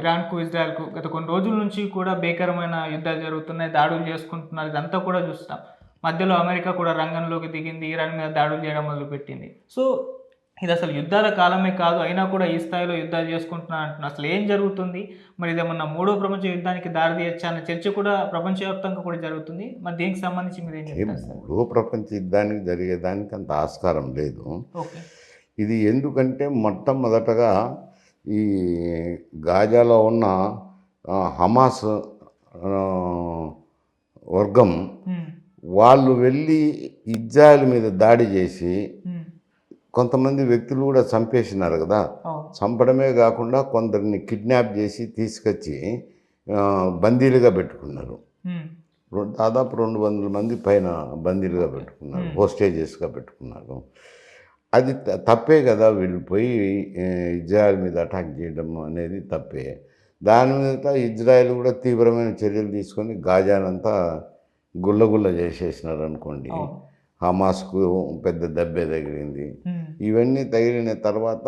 ఇరాన్‌కు, ఇజ్రాయెల్‌కు గత కొన్ని రోజుల నుంచి కూడా భీకరమైన యుద్ధాలు జరుగుతున్నాయి. దాడులు చేసుకుంటున్నారు. ఇదంతా కూడా చూస్తున్నాం. మధ్యలో అమెరికా కూడా రంగంలోకి దిగింది. ఇరాన్ మీద దాడులు చేయడం మొదలుపెట్టింది. సో, ఇదసలు యుద్ధాల కాలమే కాదు. అయినా కూడా ఈ స్థాయిలో యుద్ధాలు చేసుకుంటున్నారు అంటున్నారు. అసలు ఏం జరుగుతుంది? మరి ఇదేమన్నా మూడో ప్రపంచ యుద్ధానికి దారి తీయొచ్చా అన్న చర్చ కూడా ప్రపంచవ్యాప్తంగా కూడా జరుగుతుంది. మరి దీనికి సంబంధించి మీరేం చెప్తారు సార్? మూడో ప్రపంచ యుద్ధానికి జరిగేదానికి అంత ఆస్కారం లేదు. ఓకే. ఇది ఎందుకంటే మొట్టమొదటగా ఈ గాజాలో ఉన్న హమాస్ వర్గం హ్మ్. వాళ్ళు వెళ్ళి ఇజ్రాయెల్ మీద దాడి చేసి హ్మ్. కొంతమంది వ్యక్తులు కూడా చంపేసినారు కదా. అవును. చంపడమే కాకుండా కొందరిని కిడ్నాప్ చేసి తీసుకొచ్చి బందీలుగా పెట్టుకున్నారు. హ్మ్. దాదాపు 200 మంది పైన బందీలుగా పెట్టుకున్నారు, హోస్టేజెస్గా పెట్టుకున్నారు. అది తప్పే కదా. వీళ్ళు పోయి ఇజ్రాయెల్ మీద అటాక్ చేయడం అనేది తప్పే. దాని మీద ఇజ్రాయెల్ కూడా తీవ్రమైన చర్యలు తీసుకొని గాజానంతా గుల్లగుల్ల చేసేసినారు అనుకోండి. అవును. హమాస్కు పెద్ద దెబ్బే తగిలింది. హ్మ్. ఇవన్నీ తగిలిన తర్వాత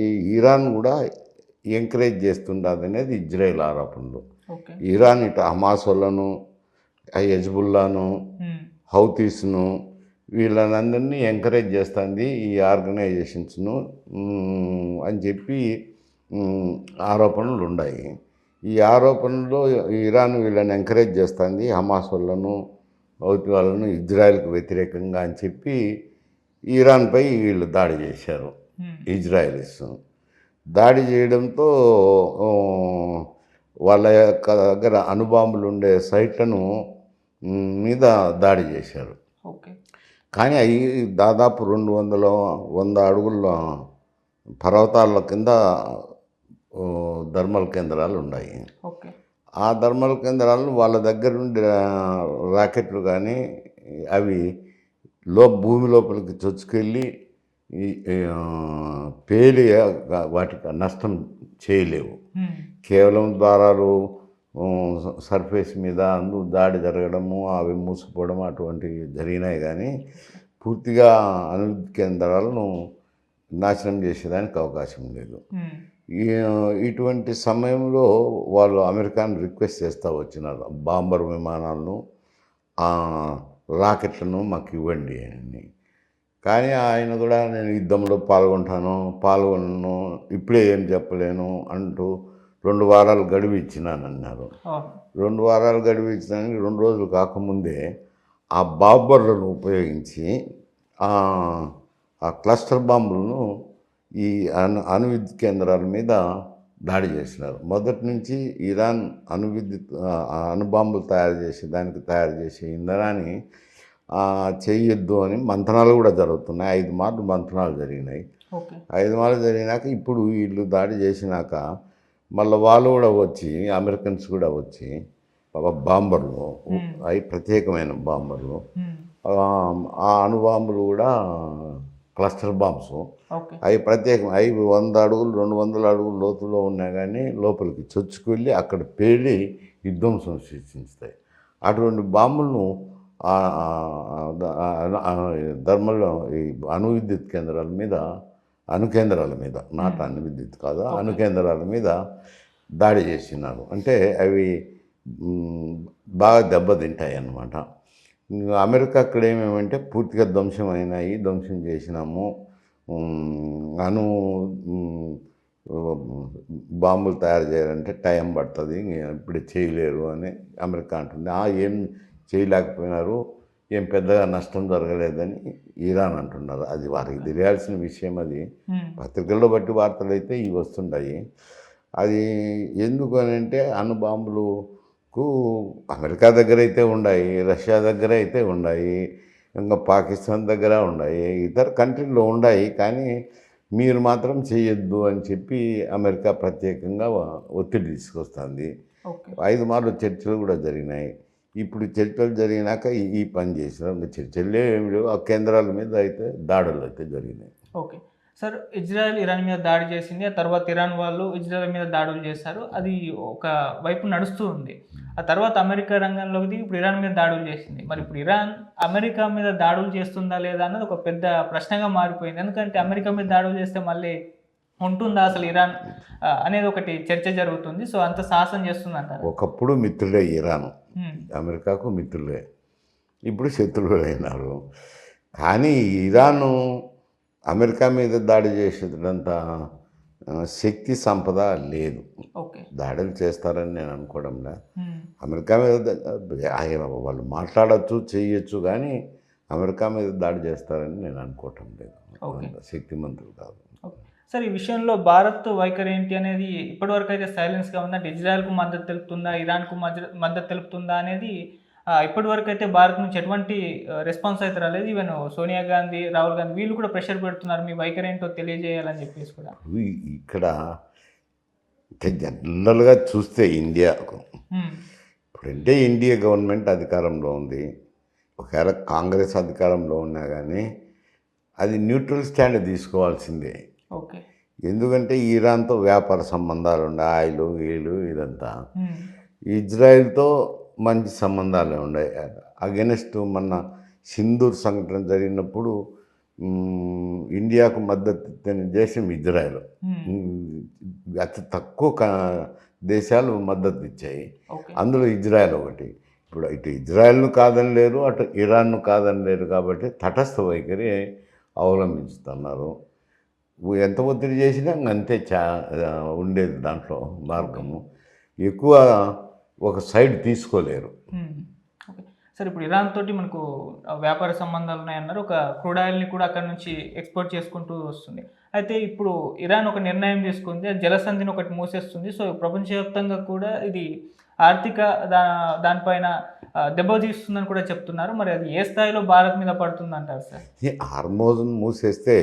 ఈ ఇరాన్ కూడా ఎంకరేజ్ చేస్తుండదు అనేది ఇజ్రాయెల్ ఆరోపణలు. ఓకే. ఇరాన్ ఇటు హమాస్ వాళ్ళను, హెజ్బుల్లాను, హ్మ్. హౌతీస్ను వీళ్ళనందరినీ ఎంకరేజ్ చేస్తుంది ఈ ఆర్గనైజేషన్స్ను అని చెప్పి ఆరోపణలు ఉన్నాయి. ఈ ఆరోపణలో ఇరాన్ వీళ్ళని ఎంకరేజ్ చేస్తుంది, హమాస్ వాళ్ళను, హౌతీ వాళ్ళను ఇజ్రాయెల్కి వ్యతిరేకంగా అని చెప్పి ఇరాన్పై వీళ్ళు దాడి చేశారు. హ్మ్. ఇజ్రాయెలీస్ దాడి చేయడంతో వాళ్ళ యొక్క దగ్గర అణుబాంబులు ఉండే సైట్లను మీద దాడి చేశారు. ఓకే. కానీ అవి దాదాపు 100 అడుగుల పర్వతాల కింద థర్మల్ కేంద్రాలు ఉన్నాయి. ఓకే. ఆ థర్మల్ కేంద్రాలను వాళ్ళ దగ్గర నుండి రాకెట్లు కానీ అవి భూమి లోపలికి చొచ్చుకెళ్ళి పేలి వాటికి నష్టం చేయలేవు. హ్మ్. కేవలం ద్వారాలు సర్ఫేస్ మీద దాడి జరగడము, అవి మూసుకుపోవడం అటువంటివి జరిగినాయి. కానీ పూర్తిగా అణువిద్యుత్ కేంద్రాలను నాశనం చేసేదానికి అవకాశం లేదు. హ్మ్. ఇటువంటి సమయంలో వాళ్ళు అమెరికాను రిక్వెస్ట్ చేస్తూ వచ్చినారు, బాంబర్ విమానాలను, రాకెట్లను మాకు ఇవ్వండి అని. కానీ ఆయన కూడా నేను యుద్ధంలో పాల్గొనను, ఇప్పుడే ఏం చెప్పలేను అంటూ 2 వారాలు గడువు ఇచ్చినానన్నారు. 2 వారాలు గడువు ఇచ్చినానికి 2 రోజులు కాకముందే ఆ బాంబర్లను ఉపయోగించి ఆ క్లస్టర్ బాంబులను ఈ అణువిద్యుత్ కేంద్రాల మీద దాడి చేసినారు. మొదటి నుంచి ఇరాన్ అణుబాంబులు తయారు చేసే ఇంధనాన్ని చేయొద్దు అని మంతనాలు కూడా జరుగుతున్నాయి. 5 మార్లు మంతనాలు జరిగినాయి. 5 మార్లు జరిగినాక ఇప్పుడు వీళ్ళు దాడి చేసినాక మళ్ళీ వాళ్ళు కూడా వచ్చి, అమెరికన్స్ కూడా వచ్చి బాంబర్లు, అవి ప్రత్యేకమైన బాంబర్లు, ఆ అణుబాంబులు కూడా క్లస్టర్ బాంబ్స్, అవి ప్రత్యేకం. అవి 100 అడుగులు 200 అడుగులు లోతులో ఉన్నా కానీ లోపలికి చొచ్చుకెళ్ళి అక్కడ పేలి విధ్వంసం సృష్టిస్తాయి. అటువంటి బాంబులను థర్మల్ ఈ అణువిద్యుత్ కేంద్రాల మీద, అణుకేంద్రాల మీద, నాట్ అణువిద్యుత్ కాదు, అణుకేంద్రాల మీద దాడి చేసినారు. అంటే అవి బాగా దెబ్బతింటాయి అన్నమాట. అమెరికా అక్కడ ఏమేమంటే పూర్తిగా ధ్వంసం చేసినాము, బాంబులు తయారు చేయాలంటే టైం పడుతుంది, ఇప్పుడు చేయలేరు అని అమెరికా అంటుంది. ఏం చేయలేకపోయినారు, ఏం పెద్దగా నష్టం జరగలేదని ఇరాన్ అంటున్నారు. అది వారికి తెలియాల్సిన విషయం. అది పత్రికల్లో బట్టి వార్తలు అయితే ఇవి వస్తుంటాయి. అది ఎందుకు అని అంటే అణుబాంబులకు అమెరికా దగ్గర అయితే ఉన్నాయి, రష్యా దగ్గర అయితే ఉన్నాయి, ఇంకా పాకిస్తాన్ దగ్గర ఉన్నాయి, ఇతర కంట్రీల్లో ఉన్నాయి. కానీ మీరు మాత్రం చేయొద్దు అని చెప్పి అమెరికా ప్రత్యేకంగా ఒత్తిడి తీసుకొస్తుంది. 5 మార్లు చర్చలు కూడా జరిగినాయి. ఇప్పుడు చర్చలు జరిగినాక ఈ పని చేసినారు. చర్చలే ఏమి లేవు, ఆ కేంద్రాల మీద అయితే దాడులు అయితే జరిగినాయి. ఓకే సార్, ఇజ్రాయెల్ ఇరాన్ మీద దాడి చేసింది. ఆ తర్వాత ఇరాన్ వాళ్ళు ఇజ్రాయెల్ మీద దాడులు చేశారు. అది ఒక వైపు నడుస్తూ ఉంది. ఆ తర్వాత అమెరికా రంగంలోకి దిగి ఇప్పుడు ఇరాన్ మీద దాడులు చేసింది. మరి ఇప్పుడు ఇరాన్ అమెరికా మీద దాడులు చేస్తుందా లేదా అన్నది ఒక పెద్ద ప్రశ్నగా మారిపోయింది. ఎందుకంటే అమెరికా మీద దాడులు చేస్తే మళ్ళీ ఉంటుందా అసలు ఇరాన్ అనేది ఒకటి చర్చ జరుగుతుంది. సో అంత సాహసం చేస్తుంది అంటారు. ఒకప్పుడు మిత్రులే ఇరాన్, అమెరికాకు మిత్రులే, ఇప్పుడు శత్రువులు అయినారు. కానీ ఇరాను అమెరికా మీద దాడి చేసేటంత శక్తి సంపద లేదు. ఓకే. దాడులు చేస్తారని నేను అనుకోవడంలే. అమెరికా మీద వాళ్ళు మాట్లాడచ్చు, చేయొచ్చు, కానీ అమెరికా మీద దాడి చేస్తారని నేను అనుకోవటం లేదు. శక్తిమంతులు కాదు. సార్, ఈ విషయంలో భారత్ వైఖరి ఏంటి అనేది ఇప్పటివరకు అయితే సైలెన్స్గా ఉందంటే ఇజ్రాయెల్కు మద్దతు తెలుపుతుందా, ఇరాన్కు మద్దతు తెలుపుతుందా అనేది ఇప్పటివరకు అయితే భారత్ నుంచి ఎటువంటి రెస్పాన్స్ అయితే రాలేదు. ఈవెన్ సోనియా గాంధీ, రాహుల్ గాంధీ వీళ్ళు కూడా ప్రెషర్ పెడుతున్నారు, మీ వైఖరి ఏంటో తెలియజేయాలని చెప్పేసి కూడా. ఇక్కడ జనరల్గా చూస్తే ఇండియాకు ఇప్పుడంటే ఇండియా గవర్నమెంట్ అధికారంలో ఉంది. ఒకవేళ కాంగ్రెస్ అధికారంలో ఉన్నా కానీ అది న్యూట్రల్ స్టాండ్ తీసుకోవాల్సిందే. ఓకే. ఎందుకంటే ఇరాన్తో వ్యాపార సంబంధాలు ఉండే, ఆయిల్ వీళ్ళు ఇదంతా. ఇజ్రాయెల్తో మంచి సంబంధాలే ఉన్నాయి. అగెనెస్ట్ మొన్న సింధూర్ సంఘటన జరిగినప్పుడు ఇండియాకు మద్దతు ఇచ్చిన దేశం ఇజ్రాయెల్. అతి తక్కువ దేశాలు మద్దతు ఇచ్చాయి, అందులో ఇజ్రాయెల్ ఒకటి. ఇప్పుడు ఇటు ఇజ్రాయెల్ను కాదని లేరు, అటు ఇరాన్ను కాదని లేరు. కాబట్టి తటస్థ వైఖరి అవలంబిస్తున్నారు. ఎంత ఒత్తిడి చేసినా అంతే ఉండేది దాంట్లో మార్గము. ఎక్కువ ఒక సైడ్ తీసుకోలేరు. ఓకే సార్, ఇప్పుడు ఇరాన్ తోటి మనకు వ్యాపార సంబంధాలు ఉన్నాయన్నారు. ఒక క్రూడ్ ఆయిల్ని కూడా అక్కడ నుంచి ఎక్స్పోర్ట్ చేసుకుంటూ వస్తుంది. అయితే ఇప్పుడు ఇరాన్ ఒక నిర్ణయం తీసుకుంది, జలసంధిని ఒకటి మూసేస్తుంది. సో ప్రపంచవ్యాప్తంగా కూడా ఇది ఆర్థిక దానిపైన దెబ్బతీస్తుందని కూడా చెప్తున్నారు. మరి అది ఏ స్థాయిలో భారత్ మీద పడుతుంది అంటారు సార్? ఈ హార్మోజ్ను మూసేస్తే,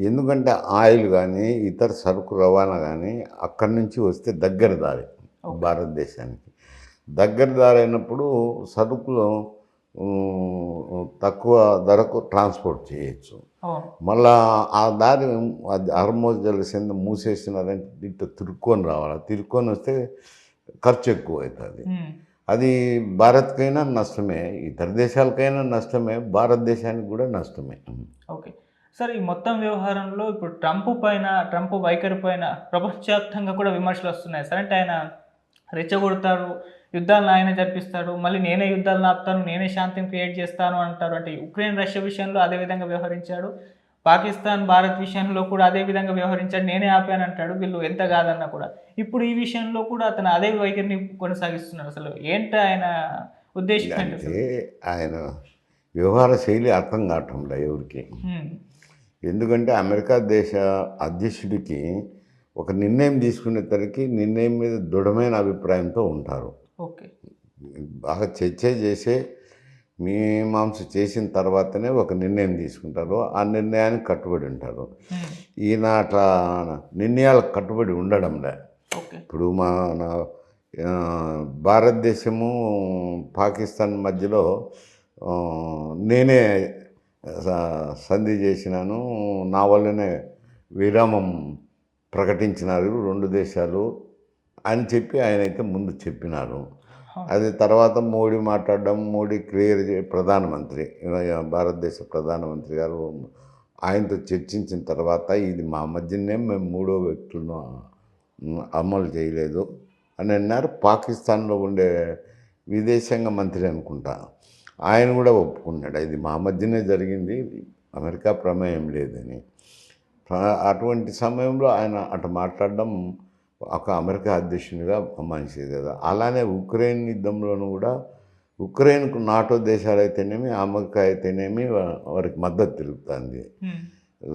ఎందుకంటే ఆయిల్ కానీ ఇతర సరుకు రవాణా కానీ అక్కడి నుంచి వస్తే దగ్గర దారి భారతదేశానికి. దగ్గర దారి అయినప్పుడు సరుకులు తక్కువ ధరకు ట్రాన్స్పోర్ట్ చేయొచ్చు. మళ్ళా ఆ దారి హార్మోజ్ జలసంధి మూసేసినారంటే ఇట్లా తిరుక్కొని రావాలి. తిరుక్కొని వస్తే ఖర్చు ఎక్కువ అవుతుంది. అది భారత్కైనా నష్టమే, ఇతర దేశాలకైనా నష్టమే, భారతదేశానికి కూడా నష్టమే. ఓకే సార్, ఈ మొత్తం వ్యవహారంలో ఇప్పుడు ట్రంప్ వైఖరి పైన ప్రపంచవ్యాప్తంగా కూడా విమర్శలు వస్తున్నాయి సార్. అంటే ఆయన రెచ్చగొడతారు, యుద్ధాలను ఆయన జరిపిస్తాడు, మళ్ళీ నేనే యుద్ధాలను ఆపుతాను, నేనే శాంతిని క్రియేట్ చేస్తాను అంటారు. అంటే ఉక్రెయిన్ రష్యా విషయంలో అదే విధంగా వ్యవహరించాడు, పాకిస్తాన్ భారత్ విషయంలో కూడా అదే విధంగా వ్యవహరించాడు, నేనే ఆపాను అంటాడు, వీళ్ళు ఎంత కాదన్నా కూడా. ఇప్పుడు ఈ విషయంలో కూడా అతను అదే వైఖరిని కొనసాగిస్తున్నాడు. అసలు ఏంటి ఆయన ఉద్దేశం? అంటే ఆయన వ్యవహార శైలి అర్థం కావటంలా ఎవరికి. ఎందుకంటే అమెరికా దేశ అధ్యక్షుడికి ఒక నిర్ణయం తీసుకునేసరికి నిర్ణయం మీద దృఢమైన అభిప్రాయంతో ఉంటారు. ఓకే. బాగా చర్చ చేసే మీమాంస చేసిన తర్వాతనే ఒక నిర్ణయం తీసుకుంటారు. ఆ నిర్ణయానికి కట్టుబడి ఉంటారు. ఈయన అట్లా నిర్ణయాలకు కట్టుబడి ఉండడంలే. ఇప్పుడు మన భారతదేశము పాకిస్తాన్ మధ్యలో నేనే సంధి చేసినాను, నా వల్లనే విరామం ప్రకటించినారు రెండు దేశాలు అని చెప్పి ఆయనైతే ముందు చెప్పినారు. అది తర్వాత మోడీ మాట్లాడడం, మోడీ క్లియర్ ప్రధానమంత్రి, భారతదేశ ప్రధానమంత్రి గారు ఆయనతో చర్చించిన తర్వాత ఇది మా మధ్యనే మేము మూడో వ్యక్తులను అమలు చేయలేదు అని అన్నారు. పాకిస్తాన్లో ఉండే విదేశాంగ మంత్రి అనుకుంటా, ఆయన కూడా ఒప్పుకున్నాడు ఇది మా మధ్యనే జరిగింది, అమెరికా ప్రమేయం లేదని. అటువంటి సమయంలో ఆయన అటు మాట్లాడడం ఒక అమెరికా అధ్యక్షునిగా మంచిది కదా. అలానే ఉక్రెయిన్ యుద్ధంలోనూ కూడా ఉక్రెయిన్కు నాటో దేశాలు అయితేనేమి, అమెరికా అయితేనేమి వారికి మద్దతు తెలుపుతుంది.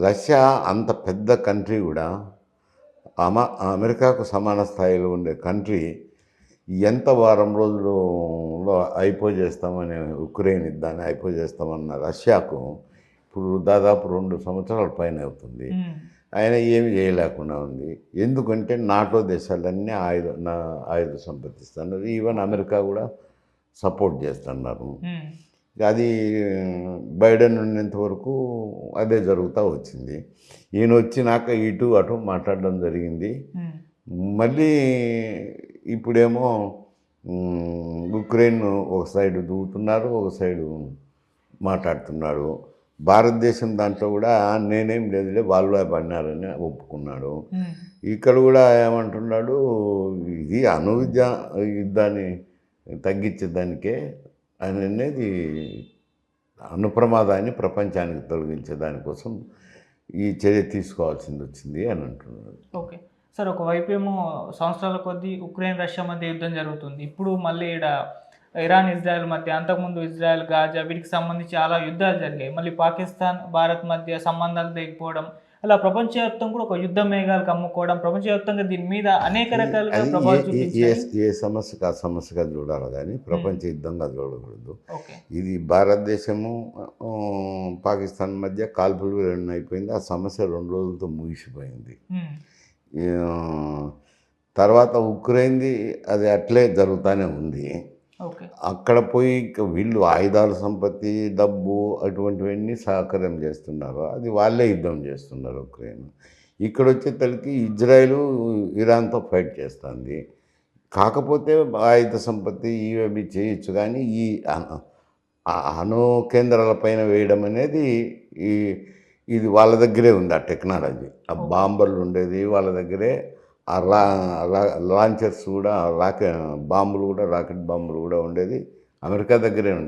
రష్యా అంత పెద్ద కంట్రీ కూడా అమెరికాకు సమాన స్థాయిలో ఉండే కంట్రీ ఎంత వారం రోజుల్లో అయిపోజేస్తామని ఉక్రెయిన్ యుద్ధాన్ని అయిపోజేస్తామన్న రష్యాకు ఇప్పుడు దాదాపు 2 సంవత్సరాల పైన అవుతుంది. ఆయన ఏమి చేయలేకుండా ఉంది. ఎందుకంటే నాటో దేశాలన్నీ ఆయుధ సంపత్తిస్తున్నారు. ఈవెన్ అమెరికా కూడా సపోర్ట్ చేస్తున్నారు. అది బైడెన్ ఉన్నంత వరకు అదే జరుగుతూ వచ్చింది. ఈయన వచ్చినాక ఇటు అటు మాట్లాడడం జరిగింది. మళ్ళీ ఇప్పుడేమో ఉక్రెయిన్ ఒక సైడు దూకుతున్నారు, ఒక సైడు మాట్లాడుతున్నాడు. భారతదేశం దాంట్లో కూడా నేనేం లేదులే వాళ్ళే పడినారని ఒప్పుకున్నాడు. ఉమ్, ఇక్కడ కూడా ఏమంటున్నాడు, ఇది యుద్ధాన్ని తగ్గించేదానికే అని అనేది అణు ప్రమాదాన్ని ప్రపంచానికి తొలగించే దానికోసం ఈ చర్య తీసుకోవాల్సింది వచ్చింది అని అంటున్నాడు. ఓకే సార్, ఒకవైపు ఏమో సంవత్సరాల కొద్దీ ఉక్రెయిన్ రష్యా మధ్య యుద్ధం జరుగుతుంది. ఇప్పుడు మళ్ళీ ఇక్కడ ఇరాన్ ఇజ్రాయెల్ మధ్య, అంతకుముందు ఇజ్రాయెల్ గాజా వీటికి సంబంధించి చాలా యుద్ధాలు జరిగాయి. మళ్ళీ పాకిస్తాన్ భారత్ మధ్య సంబంధాలు తెగిపోవడం, అలా ప్రపంచవ్యాప్తంగా కూడా ఒక యుద్ధ మేఘాలు కమ్ముకోవడం, ప్రపంచవ్యాప్తంగా దీని మీద అనేక రకాలుగా అది ప్రభావం చూపించాయి. ఏ సమస్యకు ఆ సమస్యగా చూడాలి కానీ ప్రపంచ యుద్ధంగా చూడకూడదు. ఓకే ఇది భారతదేశము పాకిస్తాన్ మధ్య కాల్పులు రెండు అయిపోయింది. ఆ సమస్య 2 రోజులతో ముగిసిపోయింది. ఉమ్, తర్వాత ఉక్రెయిన్ది అది అట్లే జరుగుతూనే ఉంది. ఓకే అక్కడ పోయి వీళ్ళు ఆయుధాల సంపత్తి, డబ్బు అటువంటివన్నీ సహకారం చేస్తున్నారు. అది వాళ్ళే యుద్ధం చేస్తున్నారు ఉక్రెయిన్. ఇక్కడ వచ్చేసరికి ఇజ్రాయెల్ ఇరాన్తో ఫైట్ చేస్తుంది. కాకపోతే ఆయుధ సంపత్తి ఇవి చేయొచ్చు కానీ ఈ అణు కేంద్రాల పైన వేయడం అనేది ఇది వాళ్ళ దగ్గరే ఉంది. ఆ టెక్నాలజీ, ఆ బాంబర్లు ఉండేది వాళ్ళ దగ్గరే. ఆ లాంచర్స్ కూడా, రాకెట్ బాంబులు కూడా ఉండేది అమెరికా దగ్గరే ఉండేది.